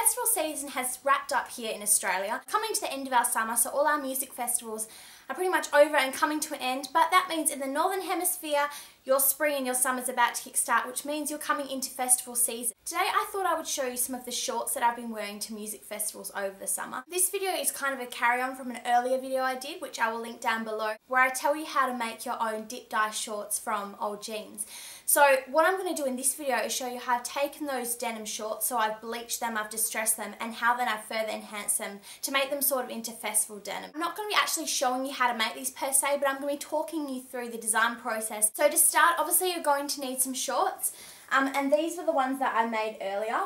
festival season has wrapped up here in Australia, coming to the end of our summer, so all our music festivals are pretty much over and coming to an end, but that means in the Northern Hemisphere, your spring and your summer's about to kickstart, which means you're coming into festival season. Today I thought I would show you some of the shorts that I've been wearing to music festivals over the summer. This video is kind of a carry-on from an earlier video I did, which I will link down below, where I tell you how to make your own dip dye shorts from old jeans. So what I'm going to do in this video is show you how I've taken those denim shorts, so I've bleached them, I've distressed them, and how then I've further enhanced them to make them sort of into festival denim. I'm not going to be actually showing you how to make these per se, but I'm going to be talking you through the design process. So to start, obviously you're going to need some shorts, and these were the ones that I made earlier.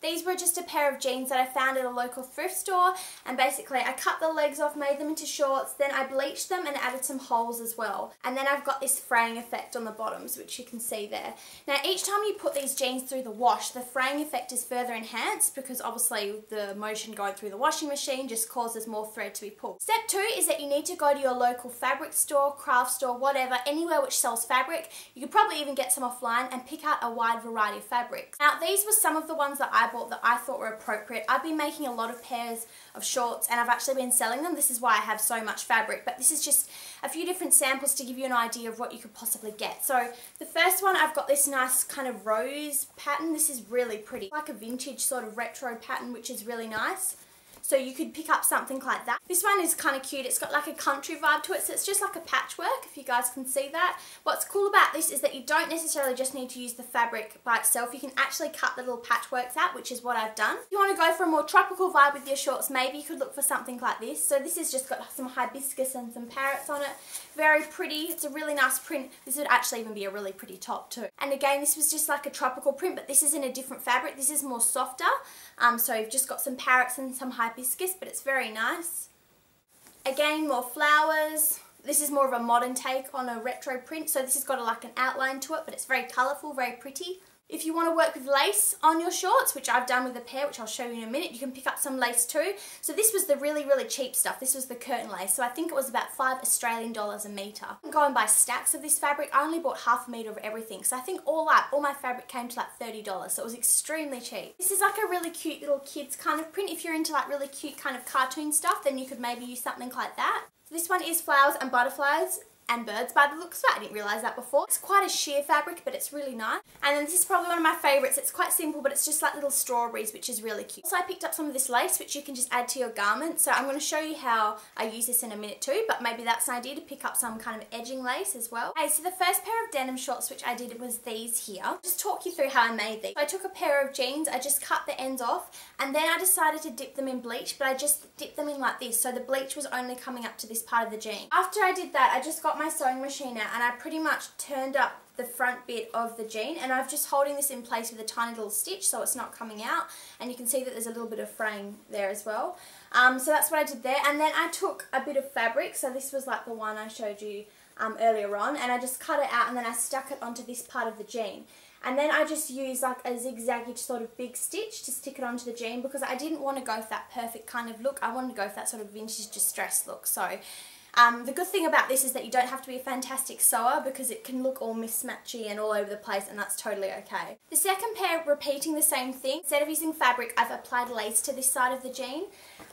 These were just a pair of jeans that I found at a local thrift store, and basically I cut the legs off, made them into shorts, then I bleached them and added some holes as well. And then I've got this fraying effect on the bottoms, which you can see there. Now each time you put these jeans through the wash, the fraying effect is further enhanced because obviously the motion going through the washing machine just causes more thread to be pulled. Step 2 is that you need to go to your local fabric store, craft store, whatever, anywhere which sells fabric. You could probably even get some offline and pick out a wide variety of fabrics. Now these were some of the ones that I bought that I thought were appropriate. I've been making a lot of pairs of shorts and I've actually been selling them. This is why I have so much fabric, but this is just a few different samples to give you an idea of what you could possibly get. So the first one, I've got this nice kind of rose pattern. This is really pretty, like a vintage sort of retro pattern, which is really nice. So you could pick up something like that. This one is kind of cute. It's got like a country vibe to it, so it's just like a patchwork, if you guys can see that. What's cool about this is that you don't necessarily just need to use the fabric by itself. You can actually cut the little patchworks out, which is what I've done. If you want to go for a more tropical vibe with your shorts, maybe you could look for something like this. So this has just got some hibiscus and some parrots on it. Very pretty. It's a really nice print. This would actually even be a really pretty top too. And again, this was just like a tropical print, but this is in a different fabric. This is more softer. So you've just got some parrots and some hibiscus, but it's very nice. Again, more flowers. This is more of a modern take on a retro print, so this has got like an outline to it, but it's very colourful, very pretty. If you want to work with lace on your shorts, which I've done with a pair, which I'll show you in a minute, you can pick up some lace too. So this was the really, really cheap stuff. This was the curtain lace. So I think it was about $5 Australian a metre. I'm going by stacks of this fabric. I only bought half a metre of everything. So I think all my fabric came to like $30. So it was extremely cheap. This is like a really cute little kids kind of print. If you're into like really cute kind of cartoon stuff, then you could maybe use something like that. So this one is flowers and butterflies and birds by the looks of it. I didn't realise that before. It's quite a sheer fabric, but it's really nice. And then this is probably one of my favourites. It's quite simple, but it's just like little strawberries, which is really cute. So I picked up some of this lace, which you can just add to your garment. So I'm going to show you how I use this in a minute too, but maybe that's an idea to pick up some kind of edging lace as well. Okay, so the first pair of denim shorts which I did was these here. I'll just talk you through how I made these. So I took a pair of jeans, I just cut the ends off, and then I decided to dip them in bleach, but I just dipped them in like this. So the bleach was only coming up to this part of the jean. After I did that, I just got my sewing machine out and I pretty much turned up the front bit of the jean, and I'm just holding this in place with a tiny little stitch so it's not coming out, and you can see that there's a little bit of fraying there as well. So that's what I did there, and then I took a bit of fabric, so this was like the one I showed you earlier on, and I just cut it out and then I stuck it onto this part of the jean. And then I just used like a zigzaggy sort of big stitch to stick it onto the jean because I didn't want to go for that perfect kind of look. I wanted to go for that sort of vintage distressed look. So the good thing about this is that you don't have to be a fantastic sewer because it can look all mismatchy and all over the place, and that's totally okay. The second pair, repeating the same thing. Instead of using fabric, I've applied lace to this side of the jean.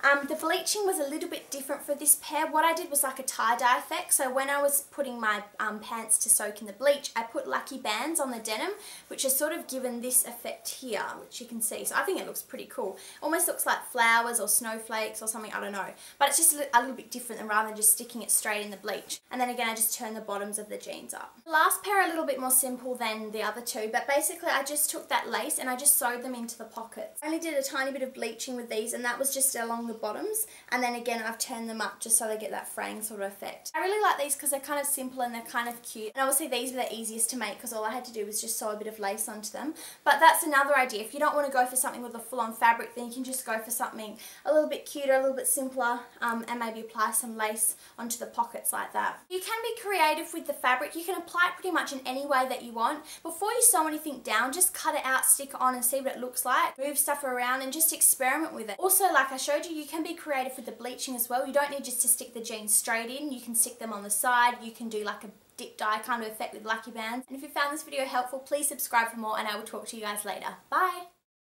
The bleaching was a little bit different for this pair. What I did was like a tie-dye effect. So when I was putting my pants to soak in the bleach, I put lucky bands on the denim, which has sort of given this effect here, which you can see. So I think it looks pretty cool. Almost looks like flowers or snowflakes or something, I don't know. But it's just a little bit different than rather than just sticking it straight in the bleach. And then again, I just turn the bottoms of the jeans up. The last pair are a little bit more simple than the other two, but basically I just took that lace and I just sewed them into the pockets. I only did a tiny bit of bleaching with these, and that was just along the bottoms, and then again I've turned them up just so they get that fraying sort of effect. I really like these because they're kind of simple and they're kind of cute, and obviously these were the easiest to make because all I had to do was just sew a bit of lace onto them. But that's another idea. If you don't want to go for something with a full-on fabric, then you can just go for something a little bit cuter, a little bit simpler, and maybe apply some lace onto the pockets like that. You can be creative with the fabric. You can apply it pretty much in any way that you want. Before you sew anything down, just cut it out, stick it on and see what it looks like. Move stuff around and just experiment with it. Also, like I showed you can be creative with the bleaching as well. You don't need just to stick the jeans straight in. You can stick them on the side. You can do like a dip dye kind of effect with lucky bands. And if you found this video helpful, please subscribe for more, and I will talk to you guys later. Bye!